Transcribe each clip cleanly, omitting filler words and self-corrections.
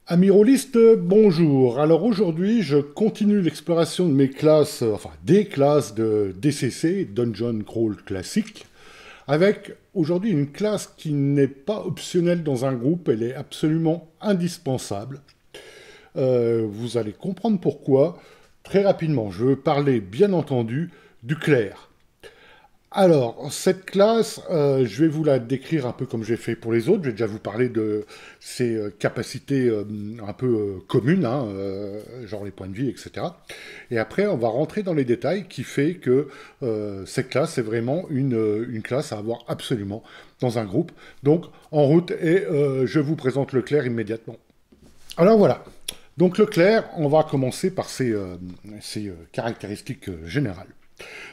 Amis rôlistes, bonjour. Alors aujourd'hui, je continue l'exploration de mes classes, enfin des classes de DCC, Dungeon Crawl Classique, avec aujourd'hui une classe qui n'est pas optionnelle dans un groupe, elle est absolument indispensable. Vous allez comprendre pourquoi très rapidement. Je veux parler bien entendu du clerc. Alors, cette classe, je vais vous la décrire un peu comme j'ai fait pour les autres. Je vais déjà vous parler de ses capacités un peu communes, hein, genre les points de vie, etc. Et après, on va rentrer dans les détails qui fait que cette classe est vraiment une classe à avoir absolument dans un groupe. Donc, en route, et je vous présente le clerc immédiatement. Alors voilà. Donc le clerc, on va commencer par ses caractéristiques générales.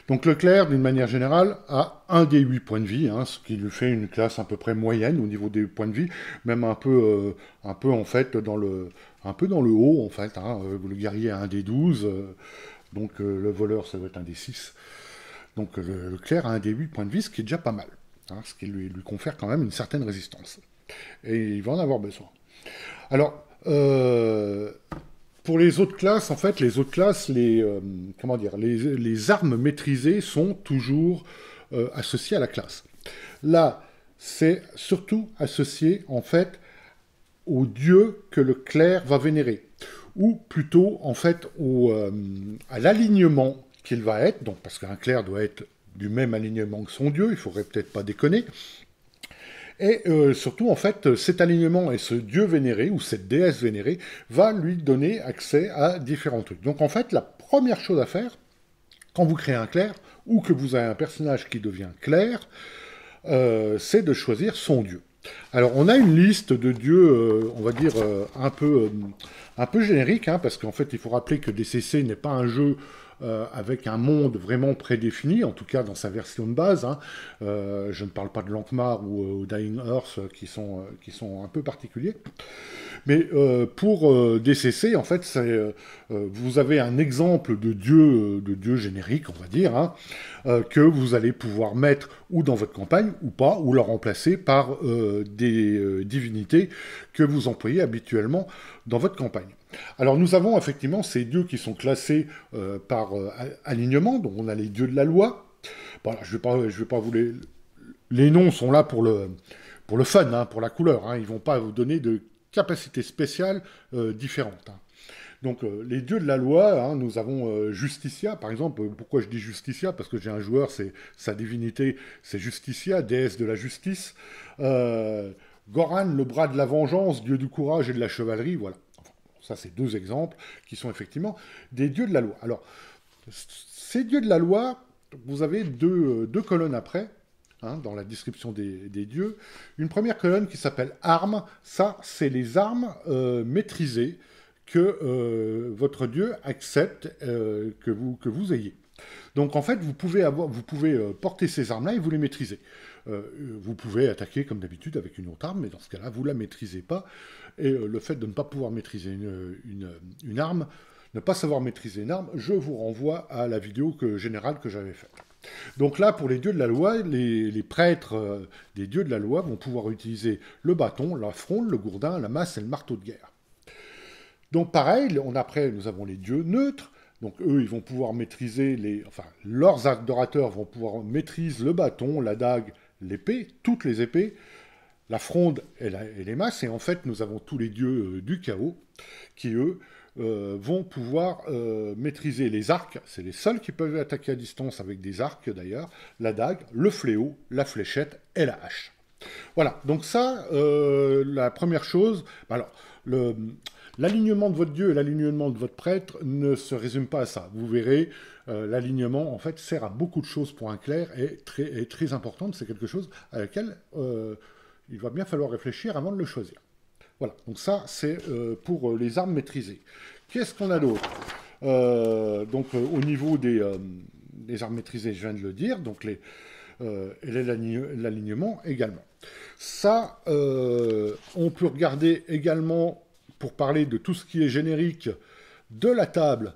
Donc Leclerc, d'une manière générale, a un des 8 points de vie, hein, ce qui lui fait une classe à peu près moyenne au niveau des points de vie, même un peu en fait un peu dans le haut en fait. Hein, le guerrier a un des 12, donc le voleur ça doit être un des 6. Donc Leclerc a un des 8 points de vie, ce qui est déjà pas mal, hein, ce qui lui confère quand même une certaine résistance. Et il va en avoir besoin. Alors, pour les autres classes, en fait, les autres classes, comment dire, les armes maîtrisées sont toujours associées à la classe. Là, c'est surtout associé, en fait, au dieu que le clerc va vénérer. Ou plutôt, en fait, à l'alignement qu'il va être, donc parce qu'un clerc doit être du même alignement que son dieu, il faudrait peut-être pas déconner, et surtout, en fait, cet alignement et ce dieu vénéré, ou cette déesse vénérée, va lui donner accès à différents trucs. Donc en fait, la première chose à faire, quand vous créez un clerc, ou que vous avez un personnage qui devient clerc, c'est de choisir son dieu. Alors on a une liste de dieux, on va dire, un peu générique, hein, parce qu'en fait il faut rappeler que DCC n'est pas un jeu avec un monde vraiment prédéfini, en tout cas dans sa version de base. Hein. Je ne parle pas de Lankmar ou Dying Earth qui sont un peu particuliers. Mais pour DCC, en fait, vous avez un exemple de dieu générique, on va dire, hein, que vous allez pouvoir mettre ou dans votre campagne ou pas, ou le remplacer par des divinités que vous employez habituellement dans votre campagne. Alors nous avons effectivement ces dieux qui sont classés par alignement, donc on a les dieux de la loi. Voilà, je vais pas vous les noms sont là pour le fun, hein, pour la couleur. Hein, ils vont pas vous donner de capacités spéciales différentes. Hein. Donc les dieux de la loi, hein, nous avons Justicia, par exemple. Pourquoi je dis Justicia? Parce que j'ai un joueur, c'est sa divinité, c'est Justicia, déesse de la justice. Goran, le bras de la vengeance, dieu du courage et de la chevalerie, voilà. Enfin, ça, c'est deux exemples qui sont effectivement des dieux de la loi. Alors, ces dieux de la loi, vous avez deux colonnes après, hein, dans la description des dieux. Une première colonne qui s'appelle armes. Ça, c'est les armes maîtrisées que votre dieu accepte que vous ayez. Donc en fait, vous pouvez porter ces armes-là et vous les maîtrisez. Vous pouvez attaquer comme d'habitude avec une autre arme, mais dans ce cas-là, vous ne la maîtrisez pas. Et le fait de ne pas pouvoir maîtriser une arme, ne pas savoir maîtriser une arme, je vous renvoie à la vidéo générale que j'avais faite. Donc là, pour les dieux de la loi, les prêtres des dieux de la loi vont pouvoir utiliser le bâton, la fronde, le gourdin, la masse et le marteau de guerre. Donc pareil, après, nous avons les dieux neutres. Donc eux, ils vont pouvoir maîtriser leurs adorateurs vont pouvoir maîtriser le bâton, la dague, l'épée, toutes les épées, la fronde et les masses. Et en fait, nous avons tous les dieux du chaos qui, eux, vont pouvoir maîtriser les arcs. C'est les seuls qui peuvent attaquer à distance avec des arcs d'ailleurs, la dague, le fléau, la fléchette et la hache. Voilà, donc ça, la première chose, alors, l'alignement de votre dieu et l'alignement de votre prêtre ne se résume pas à ça. Vous verrez, l'alignement, en fait, sert à beaucoup de choses pour un clerc et est très importante. C'est quelque chose à laquelle il va bien falloir réfléchir avant de le choisir. Voilà, donc ça, c'est pour les armes maîtrisées. Qu'est-ce qu'on a d'autre au niveau des armes maîtrisées, je viens de le dire, donc et l'alignement également. Ça, on peut regarder également, pour parler de tout ce qui est générique, de la table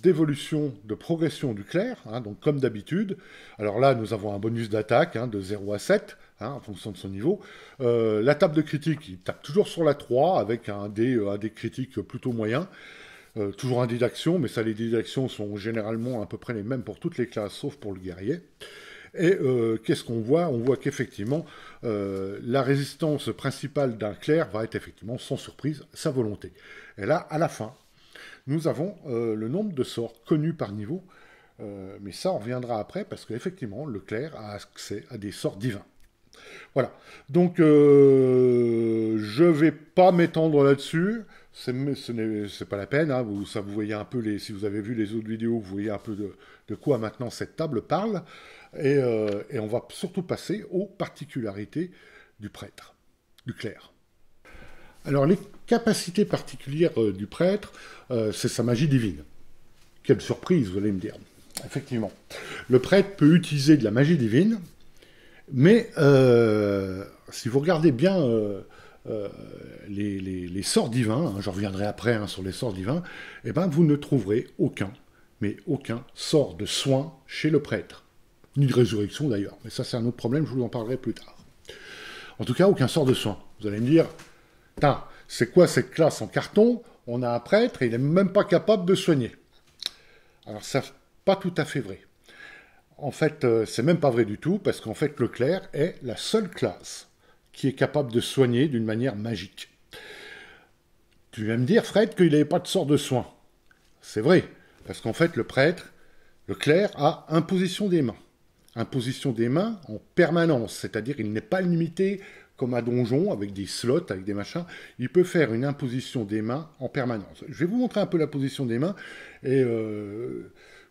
d'évolution, de progression du clerc, hein, donc comme d'habitude. Alors là, nous avons un bonus d'attaque hein, de 0 à 7, hein, en fonction de son niveau. La table de critique, il tape toujours sur la 3 avec un dé critique plutôt moyen. Toujours un dé d'action, mais ça, les dés d'action sont généralement à peu près les mêmes pour toutes les classes, sauf pour le guerrier. Et qu'est-ce qu'on voit? On voit qu'effectivement, la résistance principale d'un clerc va être effectivement, sans surprise, sa volonté. Et là, à la fin, nous avons le nombre de sorts connus par niveau, mais ça, on reviendra après, parce qu'effectivement, le clerc a accès à des sorts divins. Voilà. Donc, je ne vais pas m'étendre là-dessus. C'est pas la peine. Hein. Vous voyez un peu, si vous avez vu les autres vidéos, vous voyez un peu de quoi maintenant cette table parle. Et on va surtout passer aux particularités du prêtre, du clerc. Alors, les capacités particulières du prêtre, c'est sa magie divine. Quelle surprise, vous allez me dire. Effectivement. Le prêtre peut utiliser de la magie divine, mais si vous regardez bien les sorts divins, hein, je reviendrai après hein, sur les sorts divins, eh ben, vous ne trouverez aucun sort de soin chez le prêtre. Ni de résurrection d'ailleurs, mais ça c'est un autre problème, je vous en parlerai plus tard. En tout cas, aucun sort de soin. Vous allez me dire, c'est quoi cette classe en carton? On a un prêtre et il n'est même pas capable de soigner. Alors ça, pas tout à fait vrai. En fait, c'est même pas vrai du tout, parce qu'en fait, le clerc est la seule classe qui est capable de soigner d'une manière magique. Tu viens me dire, Fred, qu'il n'avait pas de sort de soin. C'est vrai, parce qu'en fait, le clerc a imposition des mains. Imposition des mains en permanence, c'est-à-dire il n'est pas limité comme un donjon avec des slots, avec des machins. Il peut faire une imposition des mains en permanence. Je vais vous montrer un peu la position des mains, et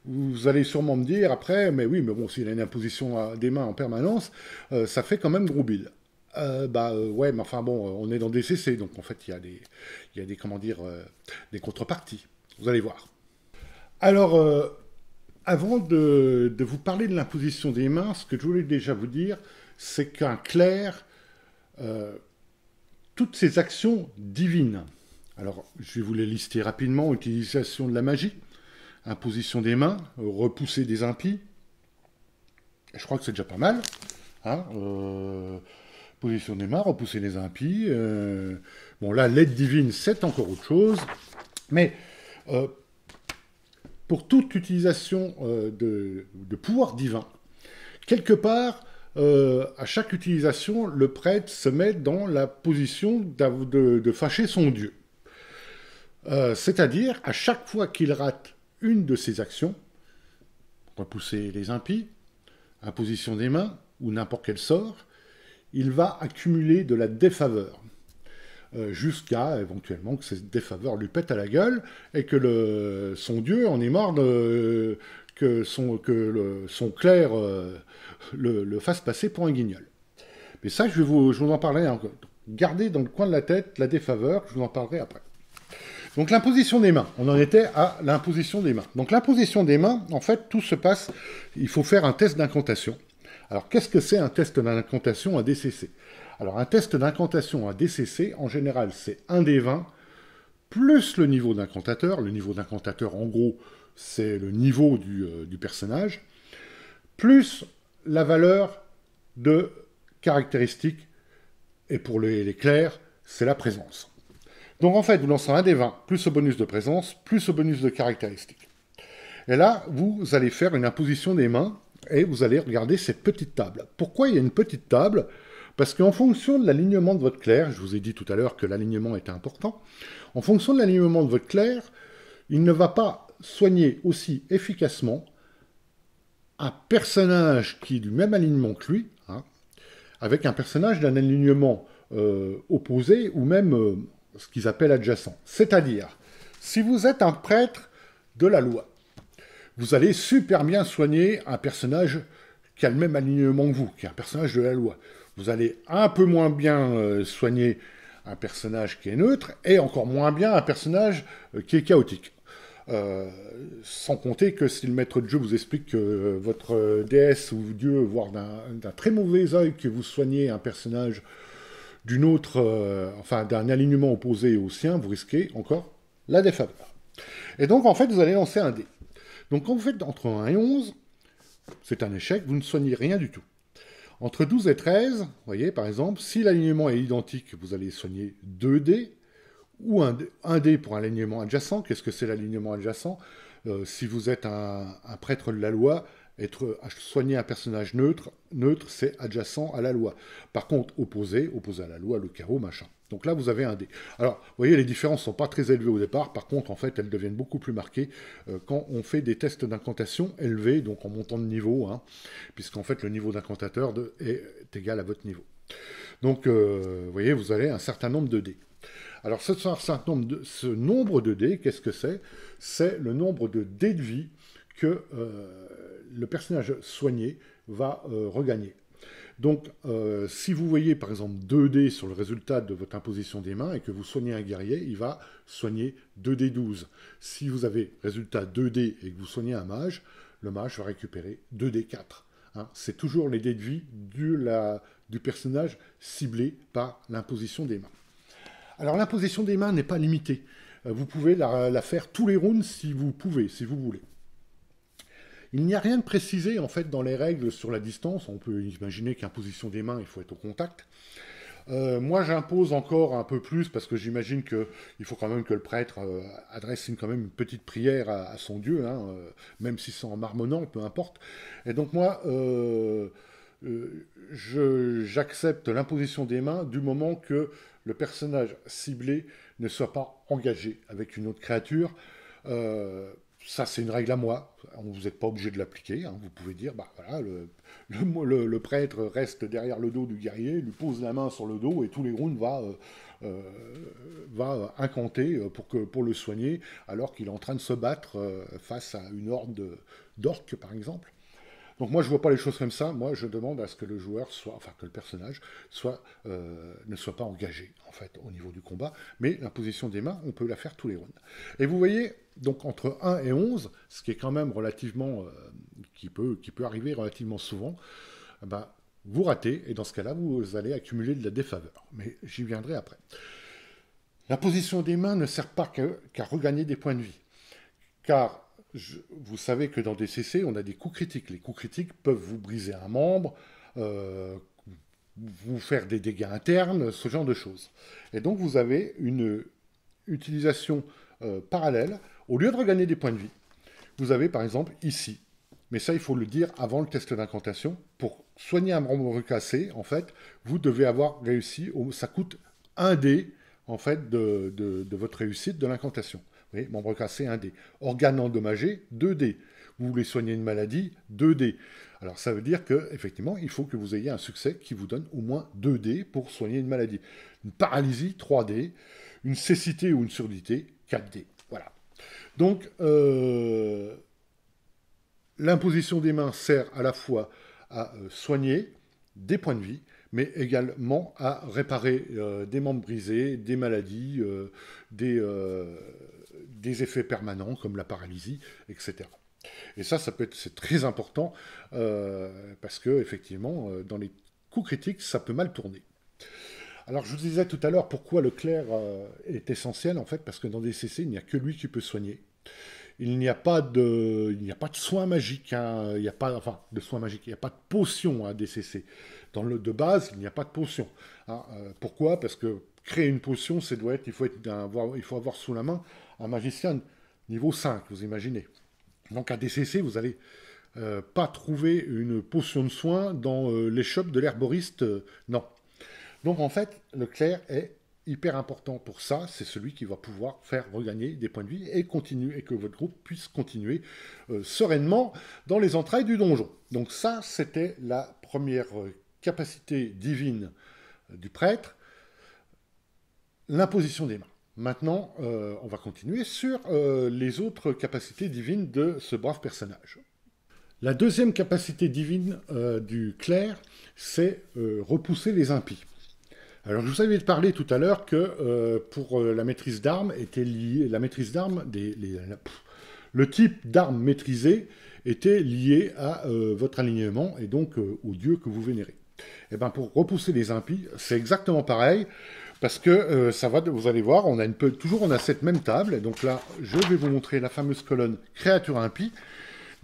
vous allez sûrement me dire après, mais oui, mais bon, s'il a une imposition des mains en permanence, ça fait quand même gros bill. Ouais, mais enfin bon, on est dans des CC, donc en fait, il y a des comment dire, des contreparties. Vous allez voir. Alors, avant de vous parler de l'imposition des mains, ce que je voulais déjà vous dire, c'est qu'un clerc, toutes ses actions divines, alors je vais vous les lister rapidement, utilisation de la magie, imposition des mains, repousser des impies, je crois que c'est déjà pas mal, hein, position des mains, repousser les impies, bon là, l'aide divine, c'est encore autre chose, mais pour toute utilisation de pouvoir divin, quelque part, à chaque utilisation, le prêtre se met dans la position de fâcher son Dieu. C'est-à-dire, à chaque fois qu'il rate une de ses actions, repousser les impies, imposition des mains, ou n'importe quel sort, il va accumuler de la défaveur. Jusqu'à éventuellement que cette défaveur lui pète à la gueule et que son Dieu en est marre que son clerc le fasse passer pour un guignol. Mais ça, je vais vous en parler encore. Gardez dans le coin de la tête la défaveur, je vous en parlerai après. Donc l'imposition des mains, on en était à l'imposition des mains. Donc l'imposition des mains, en fait, tout se passe, il faut faire un test d'incantation. Alors qu'est-ce que c'est un test d'incantation, un DCC? Alors, un test d'incantation à DCC, en général, c'est 1 des 20, plus le niveau d'incantateur. Le niveau d'incantateur, en gros, c'est le niveau du personnage, plus la valeur de caractéristique, et pour les clercs, c'est la présence. Donc, en fait, vous lancez 1 des 20, plus le bonus de présence, plus le bonus de caractéristique. Et là, vous allez faire une imposition des mains, et vous allez regarder cette petite table. Pourquoi il y a une petite table ? Parce qu'en fonction de l'alignement de votre clerc, je vous ai dit tout à l'heure que l'alignement était important, en fonction de l'alignement de votre clerc, il ne va pas soigner aussi efficacement un personnage qui est du même alignement que lui, hein, avec un personnage d'un alignement opposé ou même ce qu'ils appellent adjacent. C'est-à-dire, si vous êtes un prêtre de la loi, vous allez super bien soigner un personnage qui a le même alignement que vous, qui est un personnage de la loi. Vous allez un peu moins bien soigner un personnage qui est neutre, et encore moins bien un personnage qui est chaotique. Sans compter que si le maître de jeu vous explique que votre déesse ou dieu, voire d'un très mauvais œil, que vous soignez un personnage d'une autre, enfin d'un alignement opposé au sien, vous risquez encore la défaveur. Et donc en fait, vous allez lancer un dé. Donc en fait, entre 1 et 11, c'est un échec, vous ne soignez rien du tout. Entre 12 et 13, vous voyez, par exemple, si l'alignement est identique, vous allez soigner 2 dés, ou un dé pour un alignement adjacent. Qu'est-ce que c'est l'alignement adjacent? Si vous êtes un prêtre de la loi, soigner un personnage neutre, c'est adjacent à la loi. Par contre, opposé à la loi, le chaos, machin. Donc là, vous avez un dé. Alors, vous voyez, les différences ne sont pas très élevées au départ. Par contre, en fait, elles deviennent beaucoup plus marquées quand on fait des tests d'incantation élevés, donc en montant de niveau, hein, puisqu'en fait, le niveau d'incantateur est égal à votre niveau. Donc, vous voyez, vous avez un certain nombre de dés. Alors, ce nombre de dés, qu'est-ce que c'est? C'est le nombre de dés de vie que le personnage soigné va regagner. Donc, si vous voyez par exemple 2 dés sur le résultat de votre imposition des mains et que vous soignez un guerrier, il va soigner 2 dés 12. Si vous avez résultat 2 dés et que vous soignez un mage, le mage va récupérer 2 dés 4. Hein, c'est toujours les dés de vie du personnage ciblé par l'imposition des mains. Alors l'imposition des mains n'est pas limitée. Vous pouvez la faire tous les rounds si vous voulez. Il n'y a rien de précisé en fait dans les règles sur la distance. On peut imaginer qu'imposition des mains, il faut être au contact. Moi, j'impose encore un peu plus parce que j'imagine qu'il faut quand même que le prêtre adresse quand même une petite prière à son Dieu, hein, même si c'est en marmonnant, peu importe. Et donc moi, j'accepte l'imposition des mains du moment que le personnage ciblé ne soit pas engagé avec une autre créature. Ça, c'est une règle à moi. Vous n'êtes pas obligé de l'appliquer. Hein. Vous pouvez dire, bah voilà, le prêtre reste derrière le dos du guerrier, lui pose la main sur le dos et tous les rounds va incanter pour le soigner, alors qu'il est en train de se battre face à une horde d'orques, par exemple. Donc moi, je ne vois pas les choses comme ça. Moi, je demande à ce que le joueur que le personnage ne soit pas engagé, en fait, au niveau du combat. Mais l'imposition des mains, on peut la faire tous les rounds. Et vous voyez, donc entre 1 et 11, ce qui est quand même relativement, qui peut arriver relativement souvent, vous ratez, et dans ce cas-là, vous allez accumuler de la défaveur. Mais j'y viendrai après. L'imposition des mains ne sert pas qu'à regagner des points de vie. Car vous savez que dans DCC, on a des coups critiques. Les coups critiques peuvent vous briser un membre, vous faire des dégâts internes, ce genre de choses. Et donc, vous avez une utilisation parallèle. Au lieu de regagner des points de vie, vous avez par exemple ici, mais ça, il faut le dire avant le test d'incantation, pour soigner un membre cassé, en fait, vous devez avoir réussi, ça coûte 1 dé, en fait, de votre réussite de l'incantation. Vous voyez, membre cassé, 1 dé. Organe endommagé, 2 dés. Vous voulez soigner une maladie, 2 dés. Alors ça veut dire qu'effectivement, il faut que vous ayez un succès qui vous donne au moins 2 dés pour soigner une maladie. Une paralysie, 3 dés. Une cécité ou une surdité, 4 dés. Voilà. Donc, l'imposition des mains sert à la fois à soigner des points de vie, mais également à réparer des membres brisés, des maladies, des effets permanents comme la paralysie, etc. Et c'est très important parce que effectivement, dans les coups critiques, ça peut mal tourner. Alors, je vous disais tout à l'heure pourquoi le clerc est essentiel, en fait, parce que dans DCC, il n'y a que lui qui peut soigner. Il n'y a pas de soins magiques, hein, il n'y a pas de potion à DCC. De base, il n'y a pas de potion. Hein. Pourquoi? Parce que créer une potion, il faut avoir sous la main un magicien niveau 5, vous imaginez. Donc à DCC, vous n'allez pas trouver une potion de soin dans les shops de l'herboriste, non. Donc en fait, le clerc est hyper important pour ça, c'est celui qui va pouvoir faire regagner des points de vie et que votre groupe puisse continuer sereinement dans les entrailles du donjon. Donc ça, c'était la première capacité divine du prêtre, l'imposition des mains. Maintenant, on va continuer sur les autres capacités divines de ce brave personnage. La deuxième capacité divine du clerc, c'est repousser les impies. Alors, je vous avais parlé tout à l'heure que pour la maîtrise d'armes était lié, le type d'arme maîtrisée était lié à votre alignement et donc au dieu que vous vénérez. Et bien, pour repousser les impies, c'est exactement pareil, parce que vous allez voir, toujours on a cette même table, et donc là, je vais vous montrer la fameuse colonne créature impie.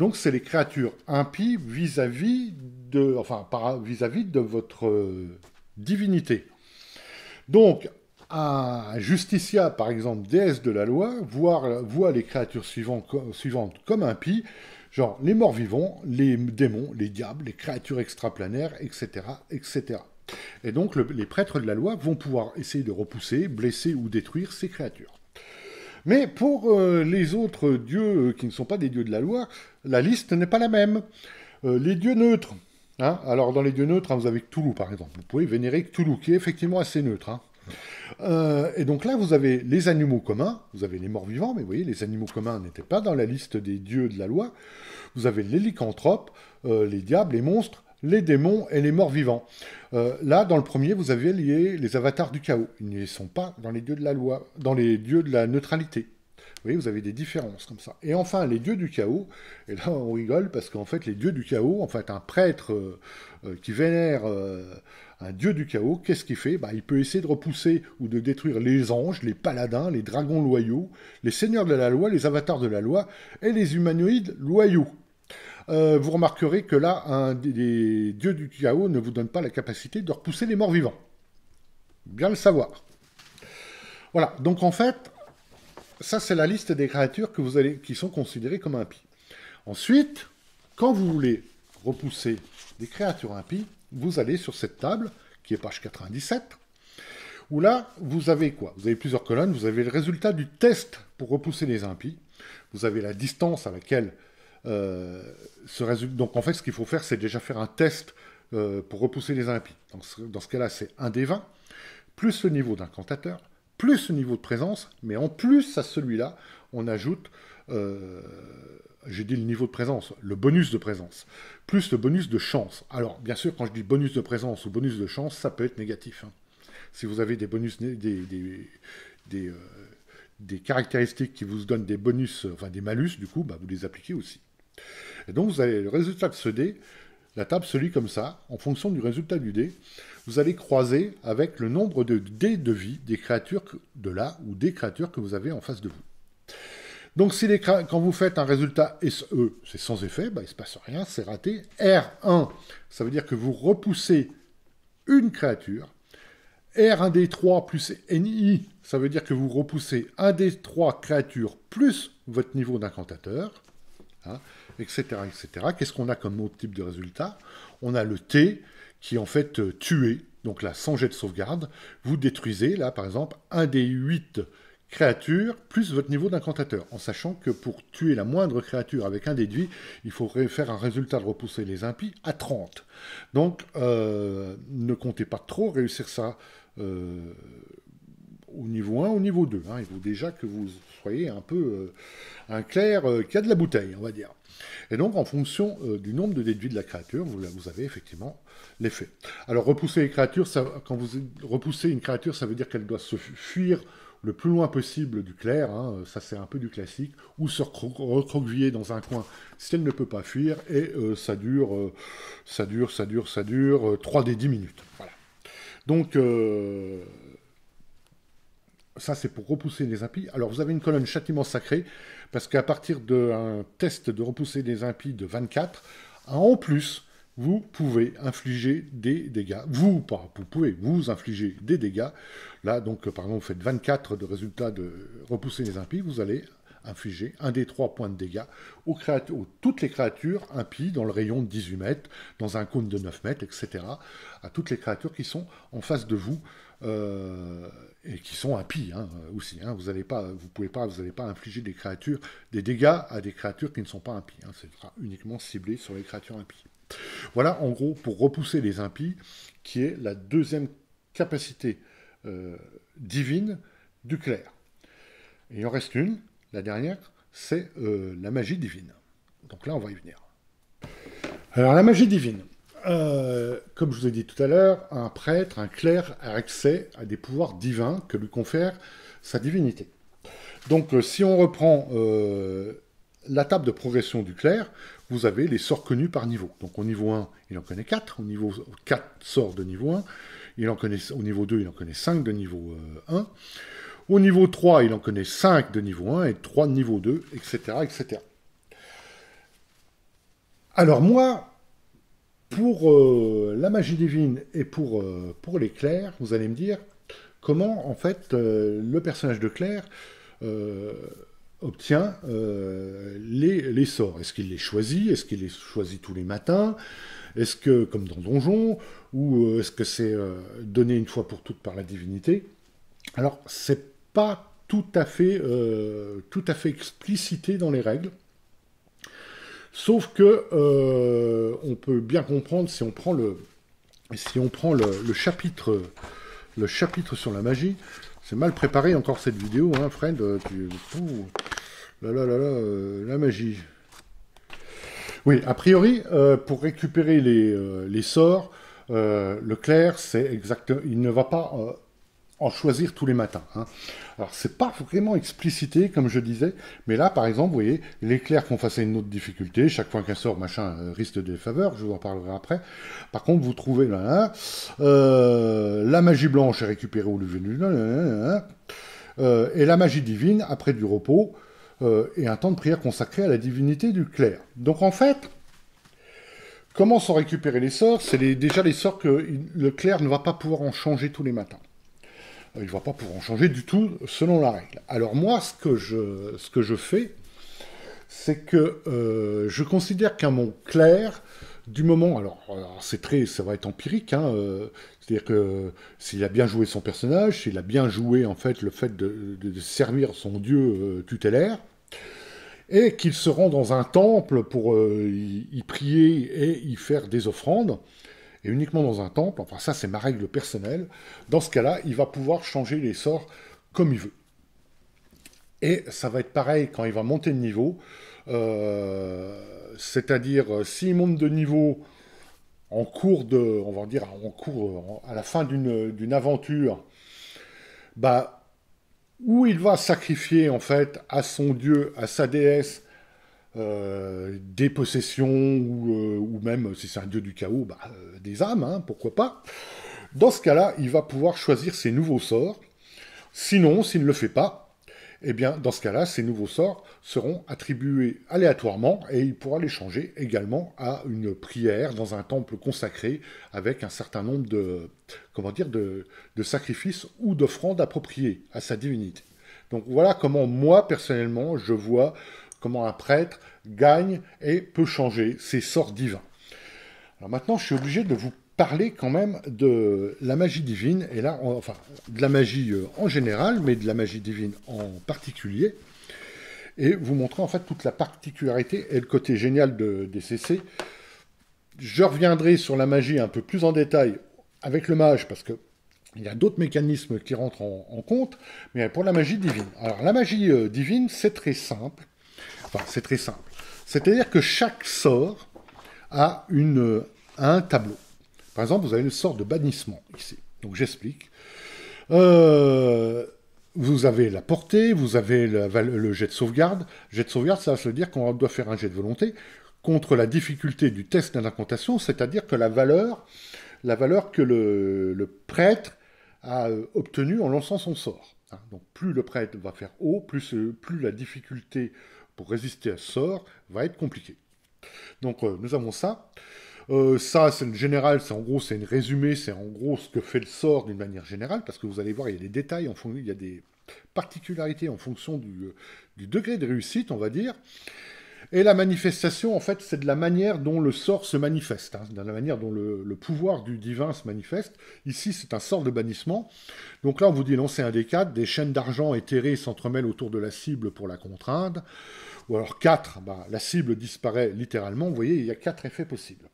Donc c'est les créatures impies vis-à-vis vis-à-vis de votre divinité. Donc, un Justicia, par exemple, déesse de la loi, voit les créatures suivantes comme impies, genre les morts-vivants, les démons, les diables, les créatures extraplanaires, etc., etc. Et donc, les prêtres de la loi vont pouvoir essayer de repousser, blesser ou détruire ces créatures. Mais pour les autres dieux qui ne sont pas des dieux de la loi, la liste n'est pas la même. Les dieux neutres. Hein, alors, dans les dieux neutres, hein, vous avez Cthulhu, par exemple. Vous pouvez vénérer Cthulhu, qui est effectivement assez neutre. Hein. Et donc là, vous avez les animaux communs, vous avez les morts-vivants, mais vous voyez, les animaux communs n'étaient pas dans la liste des dieux de la loi. Vous avez les lycanthropes, les diables, les monstres, les démons et les morts-vivants. Là, dans le premier, vous avez les avatars du chaos. Ils ne sont pas dans les dieux de la loi, dans les dieux de la neutralité. Vous voyez, vous avez des différences comme ça. Et enfin, les dieux du chaos, et là on rigole parce qu'en fait, les dieux du chaos, en fait, un prêtre qui vénère un dieu du chaos, qu'est-ce qu'il fait? Il peut essayer de repousser ou de détruire les anges, les paladins, les dragons loyaux, les seigneurs de la loi, les avatars de la loi et les humanoïdes loyaux. Vous remarquerez que là, un des dieux du chaos ne vous donne pas la capacité de repousser les morts vivants. Bien le savoir. Voilà, donc en fait, ça, c'est la liste des créatures qui sont considérées comme impies. Ensuite, quand vous voulez repousser des créatures impies, vous allez sur cette table, qui est page 97, où là, vous avez quoi? Vous avez plusieurs colonnes, vous avez le résultat du test pour repousser les impies, vous avez la distance à laquelle ce résultat... Donc en fait, ce qu'il faut faire, c'est déjà faire un test pour repousser les impies. Dans ce cas-là, c'est 1 des 20, plus le niveau d'incantateur, plus le niveau de présence, mais en plus à celui-là, on ajoute, j'ai dit le niveau de présence, le bonus de présence, plus le bonus de chance. Alors, bien sûr, quand je dis bonus de présence ou bonus de chance, ça peut être négatif. Hein. Si vous avez des bonus, des caractéristiques qui vous donnent des bonus, enfin des malus, du coup, vous les appliquez aussi. Et donc, vous avez le résultat de ce dé, la table se lit comme ça, en fonction du résultat du dé. Vous allez croiser avec le nombre de dés de vie des créatures de là ou des créatures que vous avez en face de vous. Donc, quand vous faites un résultat SE, c'est sans effet, il ne se passe rien, c'est raté. R1, ça veut dire que vous repoussez une créature. R1D3 plus NI, ça veut dire que vous repoussez un des 3 créatures plus votre niveau d'incantateur, hein, etc., etc. Qu'est-ce qu'on a comme autre type de résultat? On a le T, qui est en fait tué, donc là, sans jet de sauvegarde, vous détruisez, là, par exemple, un des 8 créatures, plus votre niveau d'incantateur, en sachant que pour tuer la moindre créature avec un déduit, il faudrait faire un résultat de repousser les impies à 30. Donc, ne comptez pas trop réussir ça au niveau 1, au niveau 2. Hein. Il faut déjà que vous soyez un peu un clerc qui a de la bouteille, on va dire. Et donc, en fonction du nombre de déduits de la créature, vous avez effectivement l'effet. Alors, repousser les créatures, quand vous repoussez une créature, ça veut dire qu'elle doit se fuir le plus loin possible du clair, hein, ça c'est un peu du classique, ou se recroqueviller dans un coin si elle ne peut pas fuir, et ça dure 3 des 10 minutes. Voilà. Donc, ça c'est pour repousser les impies. Alors vous avez une colonne châtiment sacré, parce qu'à partir d'un test de repousser des impies de 24, en plus, vous pouvez infliger des dégâts. Vous pouvez vous infliger des dégâts. Là, donc, par exemple, vous faites 24 de résultats de repousser les impies, vous allez infliger un des 3 points de dégâts aux toutes les créatures impies dans le rayon de 18 mètres, dans un cône de 9 mètres, etc. À toutes les créatures qui sont en face de vous et qui sont impies aussi. Hein. Vous n'allez pas infliger des dégâts à des créatures qui ne sont pas impies. Hein. Ce sera uniquement ciblé sur les créatures impies. Voilà, en gros, pour repousser les impies, qui est la deuxième capacité divine du clerc. Et il en reste une, la dernière, c'est la magie divine. Donc là, on va y venir. Alors, la magie divine. Comme je vous ai dit tout à l'heure, un prêtre, un clerc a accès à des pouvoirs divins que lui confère sa divinité. Donc, si on reprend la table de progression du clerc, vous avez les sorts connus par niveau. Donc au niveau 1, il en connaît 4. Au niveau 4 sorts de niveau 1. Au niveau 2, il en connaît 5 de niveau 1. Au niveau 3, il en connaît 5 de niveau 1 et 3 de niveau 2, etc., etc. Alors moi, pour la magie divine et pour les clercs, vous allez me dire comment en fait le personnage de Claire euh, obtient les sorts. Est-ce qu'il les choisit? Est-ce qu'il les choisit tous les matins? Est-ce que, comme dans Donjon, ou est-ce que c'est donné une fois pour toutes par la divinité? Alors, c'est pas tout à fait explicité dans les règles, sauf que on peut bien comprendre si on prend le chapitre sur la magie. C'est mal préparé encore cette vidéo, hein, Fred. La magie. Oui, a priori, pour récupérer les sorts, le clerc, c'est exact. Il ne va pas en choisir tous les matins, hein. Alors, c'est pas vraiment explicité, comme je disais, mais là, par exemple, vous voyez, les clercs font face à une autre difficulté. Chaque fois qu'un sort, machin, risque des faveurs, je vous en parlerai après. Par contre, vous trouvez là, la magie blanche est récupérée au lever du et la magie divine, après du repos, et un temps de prière consacré à la divinité du clerc. Donc, en fait, comment sont récupérés les sorts? C'est déjà les sorts que le clerc ne va pas pouvoir en changer tous les matins. Il ne va pas pouvoir en changer du tout selon la règle. Alors moi, ce que je fais, c'est que je considère qu'un mot clair, du moment, ça va être empirique, hein, c'est-à-dire que s'il a bien joué son personnage, s'il a bien joué en fait le fait de servir son dieu tutélaire, et qu'il se rend dans un temple pour y prier et y faire des offrandes, et uniquement dans un temple, enfin ça c'est ma règle personnelle, dans ce cas-là, il va pouvoir changer les sorts comme il veut. Et ça va être pareil quand il va monter de niveau, c'est-à-dire s'il monte de niveau en cours de, on va dire, à la fin d'une aventure, bah, où il va sacrifier en fait à son dieu, à sa déesse, des possessions ou même si c'est un dieu du chaos, bah, des âmes, hein, pourquoi pas. Dans ce cas-là, il va pouvoir choisir ses nouveaux sorts. Sinon, s'il ne le fait pas, eh bien, dans ce cas-là, ces nouveaux sorts seront attribués aléatoirement et il pourra les changer également à une prière dans un temple consacré avec un certain nombre de sacrifices ou d'offrandes appropriées à sa divinité. Donc voilà comment moi, personnellement, je vois comment un prêtre gagne et peut changer ses sorts divins. Alors maintenant, je suis obligé de vous parler quand même de la magie divine, et là, enfin, de la magie en général, mais de la magie divine en particulier, et vous montrer en fait toute la particularité et le côté génial des CC. Je reviendrai sur la magie un peu plus en détail avec le mage, parce que il y a d'autres mécanismes qui rentrent en compte, mais pour la magie divine. Alors la magie divine, c'est très simple. Enfin, c'est très simple. C'est-à-dire que chaque sort a un tableau. Par exemple, vous avez le sort de bannissement ici. Donc j'explique. Vous avez la portée, vous avez le jet de sauvegarde. Jet de sauvegarde, ça veut dire qu'on doit faire un jet de volonté contre la difficulté du test d'incantation, c'est-à-dire que la valeur que le prêtre a obtenue en lançant son sort. Hein. Donc plus le prêtre va faire haut, plus la difficulté pour résister à ce sort va être compliquée. Donc nous avons ça. Ça, c'est le général, c'est en gros, c'est une résumé, c'est en gros ce que fait le sort d'une manière générale, parce que vous allez voir, il y a des détails, il y a des particularités en fonction du degré de réussite, on va dire. Et la manifestation, en fait, c'est de la manière dont le sort se manifeste, hein, de la manière dont le pouvoir du divin se manifeste. Ici, c'est un sort de bannissement. Donc là, on vous dit lancer un des 4, des chaînes d'argent éthérées s'entremêlent autour de la cible pour la contraindre. Ou alors 4, bah, la cible disparaît littéralement. Vous voyez, il y a 4 effets possibles.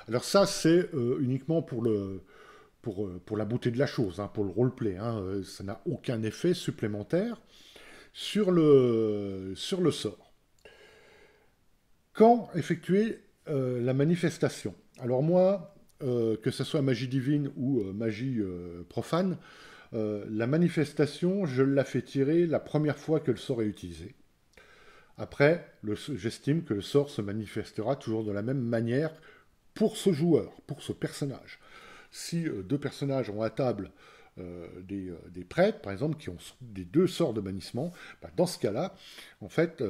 Alors ça, c'est uniquement pour la beauté de la chose, hein, pour le roleplay. Hein, ça n'a aucun effet supplémentaire sur le sort. Quand effectuer la manifestation? Alors moi, que ce soit magie divine ou magie profane, la manifestation, je la fais tirer la première fois que le sort est utilisé. Après, j'estime que le sort se manifestera toujours de la même manière pour ce joueur, pour ce personnage. Si deux personnages ont à table des prêtres, par exemple, qui ont des 2 sorts de bannissement, bah, dans ce cas-là, en fait,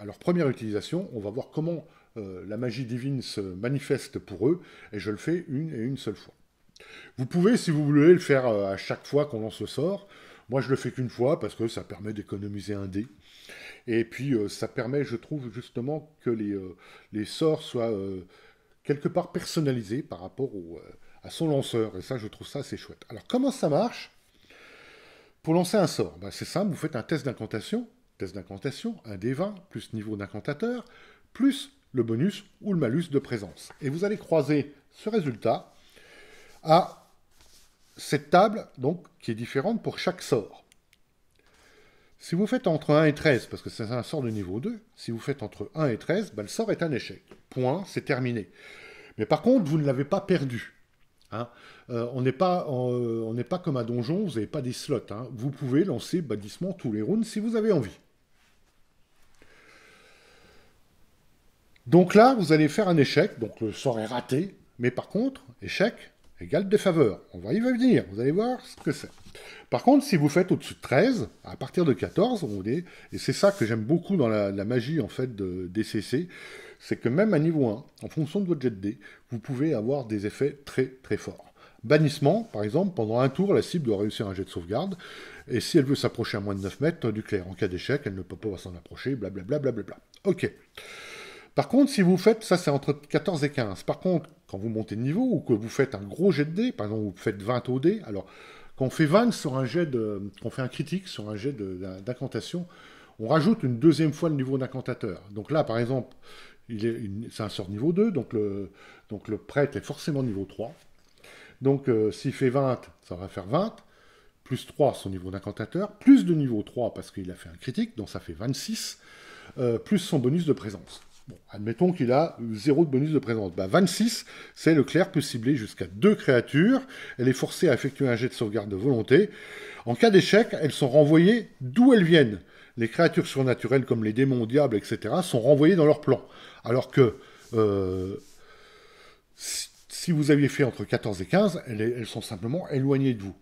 à leur première utilisation, on va voir comment la magie divine se manifeste pour eux, et je le fais une et une seule fois. Vous pouvez, si vous voulez, le faire à chaque fois qu'on lance le sort. Moi, je le fais qu'une fois, parce que ça permet d'économiser un dé. Et puis, ça permet, je trouve, justement, que les sorts soient quelque part personnalisés par rapport à son lanceur. Et ça, je trouve ça assez chouette. Alors, comment ça marche? Pour lancer un sort, ben, c'est simple, vous faites un test d'incantation. Test d'incantation, un D20, plus niveau d'incantateur, plus le bonus ou le malus de présence. Et vous allez croiser ce résultat à cette table, donc, qui est différente pour chaque sort. Si vous faites entre 1 et 13, parce que c'est un sort de niveau 2, si vous faites entre 1 et 13, ben, le sort est un échec. Point, c'est terminé. Mais par contre, vous ne l'avez pas perdu. Hein. On n'est pas comme un donjon, vous n'avez pas des slots. Hein. Vous pouvez lancer bannissement tous les rounds si vous avez envie. Donc là, vous allez faire un échec, donc le sort est raté, mais par contre, échec égale défaveur. On va y venir, vous allez voir ce que c'est. Par contre, si vous faites au-dessus de 13, à partir de 14, et c'est ça que j'aime beaucoup dans la magie en fait de DCC, c'est que même à niveau 1, en fonction de votre jet de dés, vous pouvez avoir des effets très très forts. Bannissement, par exemple, pendant un tour, la cible doit réussir un jet de sauvegarde, et si elle veut s'approcher à moins de 9 mètres du clair, en cas d'échec, elle ne peut pas s'en approcher, blablabla. Blablabla. Ok. Par contre, si vous faites, ça c'est entre 14 et 15, par contre, quand vous montez de niveau, ou que vous faites un gros jet de dés, par exemple, vous faites 20 au dé, alors, quand on fait 20 sur un jet quand on fait un critique sur un jet d'incantation, on rajoute une deuxième fois le niveau d'incantateur. Donc là, par exemple, c'est un sort niveau 2, donc le prêtre est forcément niveau 3. Donc s'il fait 20, ça va faire 20, plus 3 son niveau d'incantateur, plus de niveau 3 parce qu'il a fait un critique, donc ça fait 26, plus son bonus de présence. Bon, admettons qu'il a 0 de bonus de présence. Bah, 26, c'est le clerc peut cibler jusqu'à 2 créatures. Elle est forcée à effectuer un jet de sauvegarde de volonté. En cas d'échec, elles sont renvoyées d'où elles viennent. Les créatures surnaturelles comme les démons, diables, etc. sont renvoyées dans leur plan. Alors que si vous aviez fait entre 14 et 15, elles sont simplement éloignées de vous.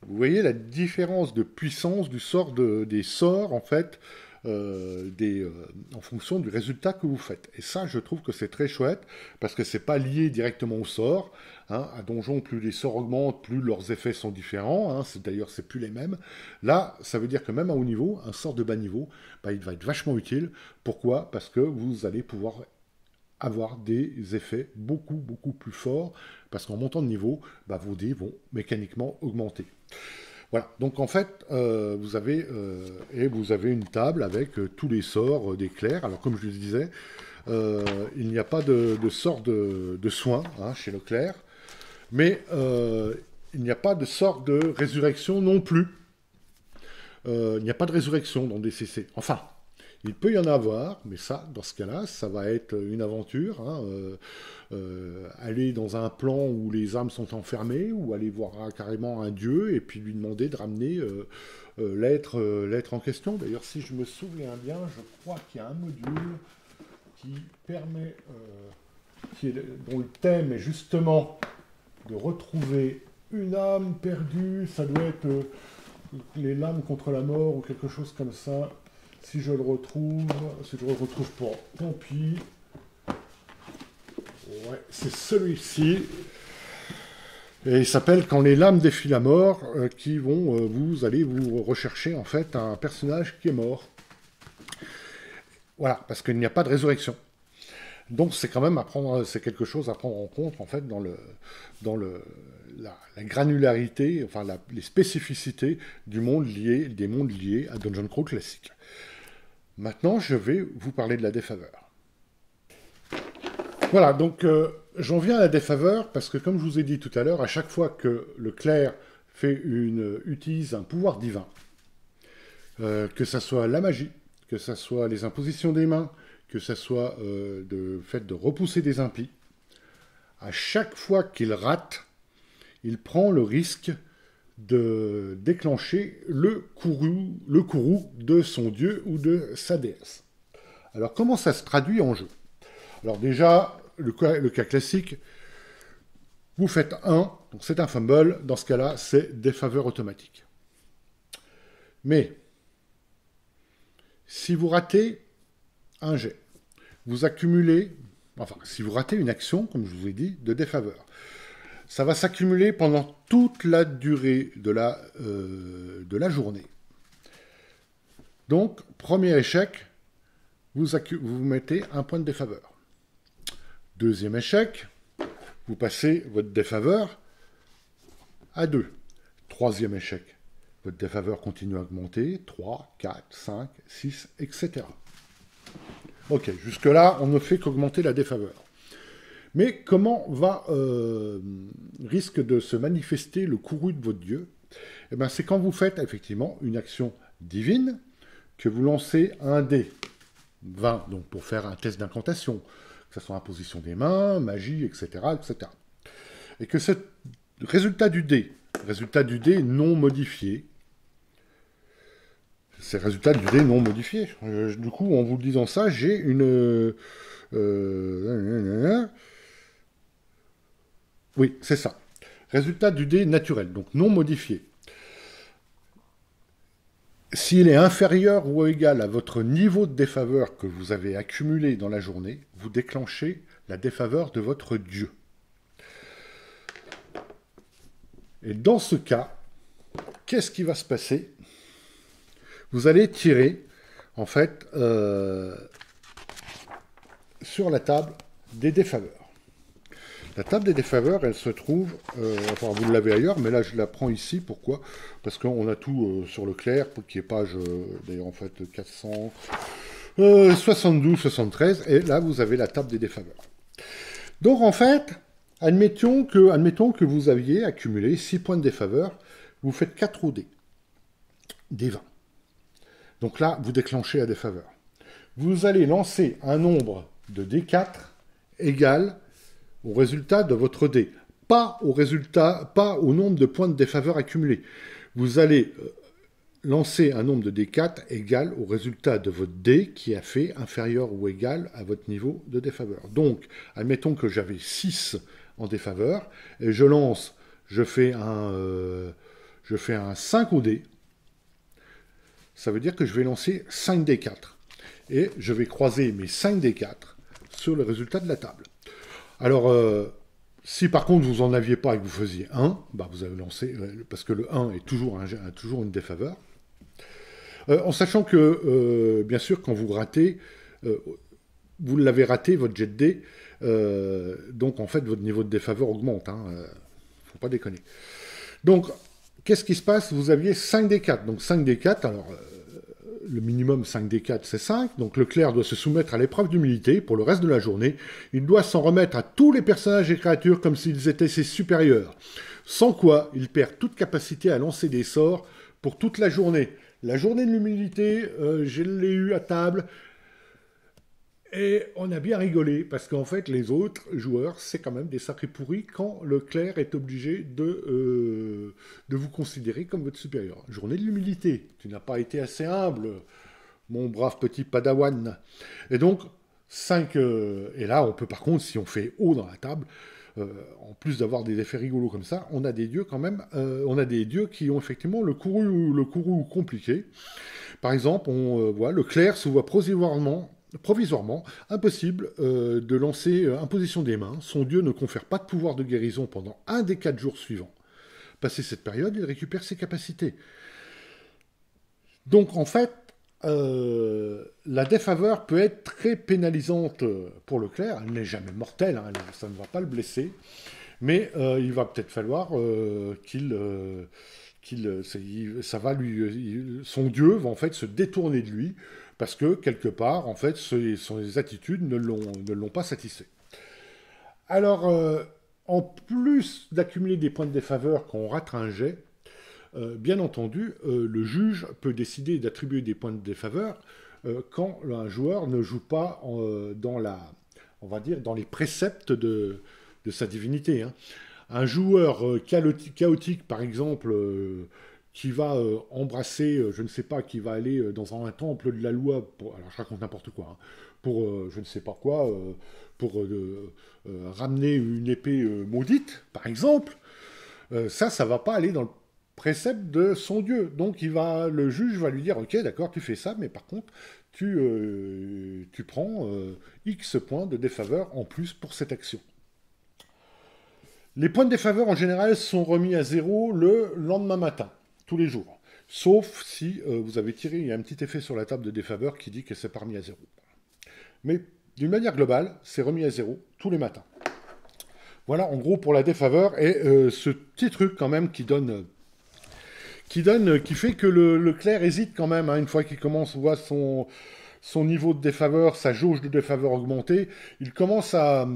Vous voyez la différence de puissance du sort des sorts, en fait, en fonction du résultat que vous faites. Et ça, je trouve que c'est très chouette, parce que c'est pas lié directement au sort. Hein. À Donjon, plus les sorts augmentent, plus leurs effets sont différents. Hein. D'ailleurs, c'est plus les mêmes. Là, ça veut dire que même à haut niveau, un sort de bas niveau, bah, il va être vachement utile. Pourquoi? Parce que vous allez pouvoir avoir des effets beaucoup, beaucoup plus forts, parce qu'en montant de niveau, bah, vos dés vont mécaniquement augmenter. Voilà, donc en fait, vous avez une table avec tous les sorts des clercs. Alors comme je le disais, il n'y a pas de sort de soin hein, chez le clerc, mais il n'y a pas de sort de résurrection non plus. Il n'y a pas de résurrection dans DCC. Enfin, il peut y en avoir, mais ça, dans ce cas-là, ça va être une aventure. Hein, aller dans un plan où les âmes sont enfermées, ou aller voir carrément un dieu et puis lui demander de ramener l'être en question. D'ailleurs, si je me souviens bien, je crois qu'il y a un module qui permet, dont le thème est justement de retrouver une âme perdue. Ça doit être les lames contre la mort ou quelque chose comme ça. Si je le retrouve pour tant pis. Ouais, c'est celui-ci. Et il s'appelle Quand les lames défient la mort, qui vont, vous allez vous rechercher en fait un personnage qui est mort. Voilà, parce qu'il n'y a pas de résurrection. Donc c'est quand même c'est quelque chose à prendre en compte en fait dans la granularité, enfin les spécificités des mondes liés à Dungeon Crawl classique. Maintenant, je vais vous parler de la défaveur. Voilà, donc j'en viens à la défaveur parce que, comme je vous ai dit tout à l'heure, à chaque fois que le clerc utilise un pouvoir divin, que ça soit la magie, que ça soit les impositions des mains, que ça soit le fait de repousser des impies, à chaque fois qu'il rate, il prend le risque de déclencher le courroux de son dieu ou de sa déesse. Alors, comment ça se traduit en jeu? Alors déjà, le cas classique, vous faites 1, donc c'est un fumble, dans ce cas-là, c'est défaveur automatique. Mais, si vous ratez un jet, vous accumulez enfin, si vous ratez une action, comme je vous ai dit, de défaveur, ça va s'accumuler pendant toute la durée de la journée. Donc, premier échec, vous mettez un point de défaveur. Deuxième échec, vous passez votre défaveur à 2. Troisième échec, votre défaveur continue à augmenter, 3, 4, 5, 6, etc. Ok, jusque-là, on ne fait qu'augmenter la défaveur. Mais comment risque de se manifester le courroux de votre dieu? Eh bien, c'est quand vous faites effectivement une action divine, que vous lancez un dé 20, donc pour faire un test d'incantation, que ce soit imposition des mains, magie, etc., etc. Et que ce résultat du dé non modifié, c'est le résultat du dé non modifié. Du coup, en vous disant ça, j'ai une... oui, c'est ça. Résultat du dé naturel, donc non modifié. S'il est inférieur ou égal à votre niveau de défaveur que vous avez accumulé dans la journée, vous déclenchez la défaveur de votre dieu. Et dans ce cas, qu'est-ce qui va se passer? Vous allez tirer, en fait, sur la table des défaveurs. La table des défaveurs, elle se trouve, enfin vous l'avez ailleurs, mais là je la prends ici, pourquoi? Parce qu'on a tout sur le clair, qui est page, d'ailleurs en fait 472, 73, et là vous avez la table des défaveurs. Donc en fait, admettons que vous aviez accumulé 6 points de défaveur, vous faites 4 OD, des 20. Donc là, vous déclenchez la défaveur. Vous allez lancer un nombre de D4 égal au résultat de votre dé. Pas au nombre de points de défaveur accumulés. Vous allez lancer un nombre de D4 égal au résultat de votre dé qui a fait inférieur ou égal à votre niveau de défaveur. Donc, admettons que j'avais 6 en défaveur, et je fais un 5 au dé. Ça veut dire que je vais lancer 5 D4. Et je vais croiser mes 5 D4 sur le résultat de la table. Alors, si par contre vous n'en aviez pas et que vous faisiez 1, bah vous avez lancé, parce que le 1 est toujours une défaveur. En sachant que, bien sûr, quand vous ratez, vous l'avez raté, votre jet de dé, donc en fait, votre niveau de défaveur augmente. Faut pas déconner. Donc, qu'est-ce qui se passe? Vous aviez 5 D4. Donc 5 D4, alors... le minimum 5 D4, c'est 5. Donc le clerc doit se soumettre à l'épreuve d'humilité pour le reste de la journée. Il doit s'en remettre à tous les personnages et créatures comme s'ils étaient ses supérieurs. Sans quoi, il perd toute capacité à lancer des sorts pour toute la journée. La journée de l'humilité, je l'ai eu à table. Et on a bien rigolé, parce qu'en fait, les autres joueurs, c'est quand même des sacrés pourris quand le clerc est obligé de vous considérer comme votre supérieur. Journée de l'humilité, tu n'as pas été assez humble, mon brave petit padawan. Et donc, 5... et là, on peut par contre, si on fait haut dans la table, en plus d'avoir des effets rigolos comme ça, on a des dieux quand même, on a des dieux qui ont effectivement le courroux compliqué. Par exemple, on voit le clerc se voit provisoirement impossible de lancer imposition des mains. Son dieu ne confère pas de pouvoir de guérison pendant un des 4 jours suivants. Passé cette période, il récupère ses capacités. Donc en fait, la défaveur peut être très pénalisante pour le clerc. Elle n'est jamais mortelle, ça ne va pas le blesser. Mais il va peut-être falloir son dieu va en fait se détourner de lui, parce que, quelque part, en fait, ses attitudes ne l'ont pas satisfait. Alors, en plus d'accumuler des points de défaveur quand on rate un jet, bien entendu, le juge peut décider d'attribuer des points de défaveur quand un joueur ne joue pas dans les préceptes de sa divinité. Un joueur chaotique, par exemple... qui va embrasser, je ne sais pas, qui va aller dans un temple de la loi, alors je raconte n'importe quoi, pour je ne sais pas quoi, pour ramener une épée maudite, par exemple, ça va pas aller dans le préceptes de son Dieu. Donc le juge va lui dire, ok, d'accord, tu fais ça, mais par contre, tu prends X points de défaveur en plus pour cette action. Les points de défaveur, en général, sont remis à 0 le lendemain matin, tous les jours. Sauf si vous avez tiré, il y a un petit effet sur la table de défaveur qui dit que c'est pas remis à 0. Mais d'une manière globale, c'est remis à 0 tous les matins. Voilà, en gros, pour la défaveur. Et ce petit truc, quand même, qui fait que le clerc hésite quand même, hein, une fois qu'il commence, voit son niveau de défaveur, sa jauge de défaveur augmenter, il commence à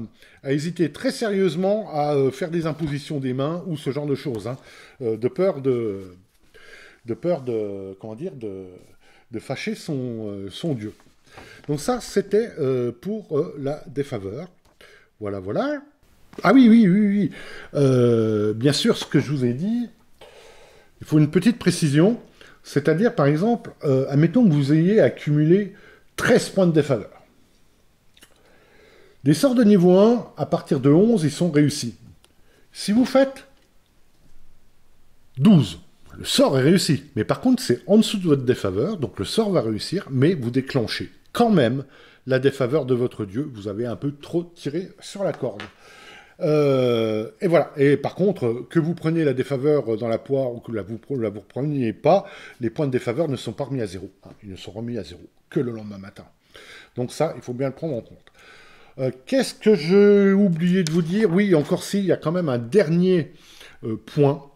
hésiter très sérieusement à faire des impositions des mains ou ce genre de choses, hein, de peur de fâcher son dieu. Donc ça, c'était pour la défaveur. Voilà, voilà. Ah oui. Bien sûr, ce que je vous ai dit, il faut une petite précision. C'est-à-dire, par exemple, admettons que vous ayez accumulé 13 points de défaveur. Les sorts de niveau 1, à partir de 11, ils sont réussis. Si vous faites 12, le sort est réussi. Mais par contre, c'est en dessous de votre défaveur, donc le sort va réussir, mais vous déclenchez quand même la défaveur de votre dieu. Vous avez un peu trop tiré sur la corde. Et voilà. Et par contre, que vous preniez la défaveur dans la poire ou que vous la preniez pas, les points de défaveur ne sont pas remis à 0. Hein. Ils ne sont remis à 0 que le lendemain matin. Donc ça, il faut bien le prendre en compte. Qu'est-ce que j'ai oublié de vous dire? Oui, encore si, il y a quand même un dernier point.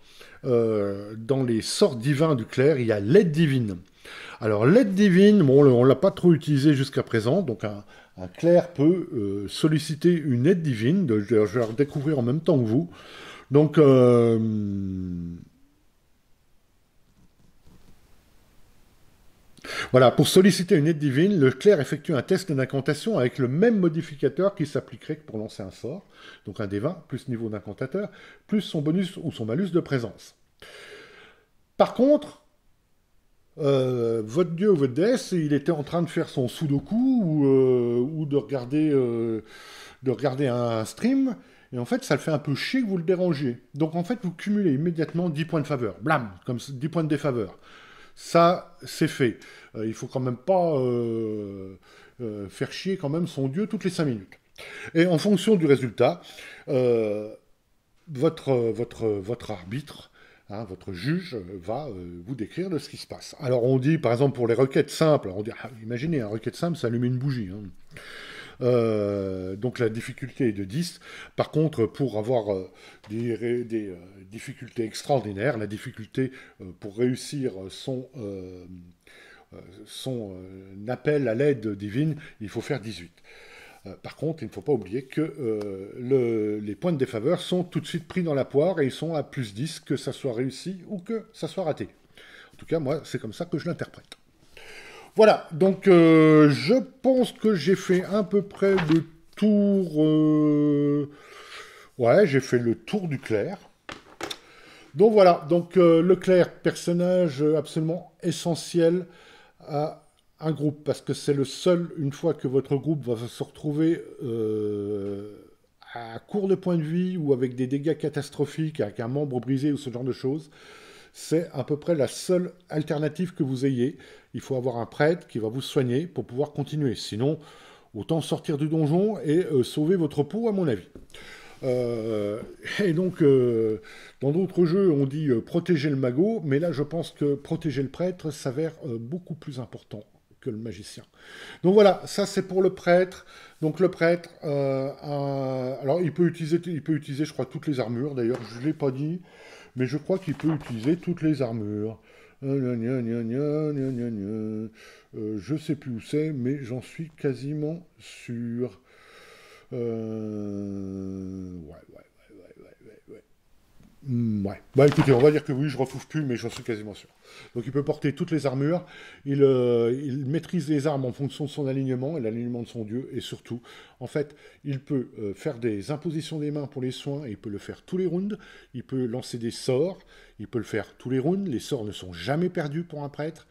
Dans les sorts divins du clerc, il y a l'aide divine. Alors, l'aide divine, bon, on ne l'a pas trop utilisé jusqu'à présent, donc un clerc peut solliciter une aide divine, je vais la redécouvrir en même temps que vous. Donc, voilà, pour solliciter une aide divine, le clerc effectue un test d'incantation avec le même modificateur qui s'appliquerait que pour lancer un sort, donc un D20, plus niveau d'incantateur, plus son bonus ou son malus de présence. Par contre, votre dieu ou votre déesse, il était en train de faire son sudoku ou de regarder un stream, et en fait, ça le fait un peu chier que vous le dérangiez. Donc en fait, vous cumulez immédiatement 10 points de faveur. Blam, comme 10 points de défaveur. Ça, c'est fait. Il faut quand même pas faire chier quand même son dieu toutes les 5 minutes. Et en fonction du résultat, votre arbitre, hein, votre juge, va vous décrire de ce qui se passe. Alors on dit, par exemple, pour les requêtes simples, on dit, imaginez, un requête simple, c'est allumer une bougie. Hein. Donc la difficulté est de 10. Par contre, pour avoir des difficultés extraordinaires, la difficulté pour réussir son appel à l'aide divine, il faut faire 18. Par contre, il ne faut pas oublier que les points de défaveur sont tout de suite pris dans la poire et ils sont à plus 10, que ça soit réussi ou que ça soit raté. En tout cas, moi, c'est comme ça que je l'interprète. Voilà, donc je pense que j'ai fait à peu près le tour... Ouais, j'ai fait le tour du clerc. Donc voilà, donc le clerc, personnage absolument essentiel à un groupe, parce que c'est le seul, une fois que votre groupe va se retrouver à court de points de vie ou avec des dégâts catastrophiques, avec un membre brisé ou ce genre de choses, c'est à peu près la seule alternative que vous ayez. Il faut avoir un prêtre qui va vous soigner pour pouvoir continuer. Sinon, autant sortir du donjon et sauver votre peau, à mon avis. Et donc, dans d'autres jeux, on dit protéger le magot, mais là, je pense que protéger le prêtre s'avère beaucoup plus important que le magicien. Donc voilà, ça c'est pour le prêtre. Donc le prêtre, alors il peut utiliser, je crois, toutes les armures. D'ailleurs, je ne l'ai pas dit, mais je crois qu'il peut utiliser toutes les armures. Je sais plus où c'est, mais j'en suis quasiment sûr. Ouais. Bah écoutez, on va dire que oui, je ne retrouve plus, mais j'en suis quasiment sûr. Donc il peut porter toutes les armures, il maîtrise les armes en fonction de son alignement et l'alignement de son dieu, et surtout, en fait, il peut faire des impositions des mains pour les soins, et il peut le faire tous les rounds, il peut lancer des sorts, il peut le faire tous les rounds, les sorts ne sont jamais perdus pour un prêtre,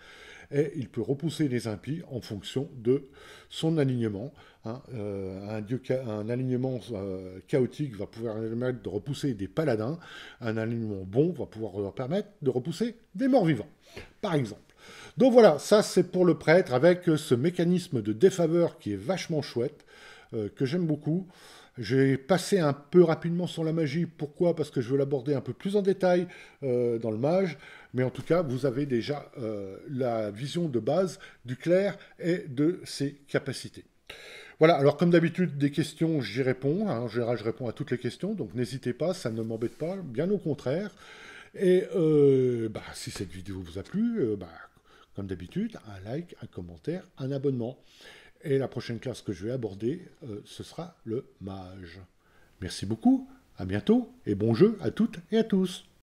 et il peut repousser les impies en fonction de son alignement. Hein. Un alignement chaotique va pouvoir permettre de repousser des paladins, un alignement bon va pouvoir leur permettre de repousser des morts-vivants, par exemple. Donc voilà, ça c'est pour le prêtre, avec ce mécanisme de défaveur qui est vachement chouette, que j'aime beaucoup. J'ai passé un peu rapidement sur la magie. Pourquoi? Parce que je veux l'aborder un peu plus en détail dans le mage. Mais en tout cas, vous avez déjà la vision de base du clerc et de ses capacités. Voilà, alors comme d'habitude, des questions, j'y réponds. Hein. En général, je réponds à toutes les questions. Donc n'hésitez pas, ça ne m'embête pas, bien au contraire. Et si cette vidéo vous a plu, comme d'habitude, un like, un commentaire, un abonnement. Et la prochaine classe que je vais aborder, ce sera le mage. Merci beaucoup, à bientôt, et bon jeu à toutes et à tous.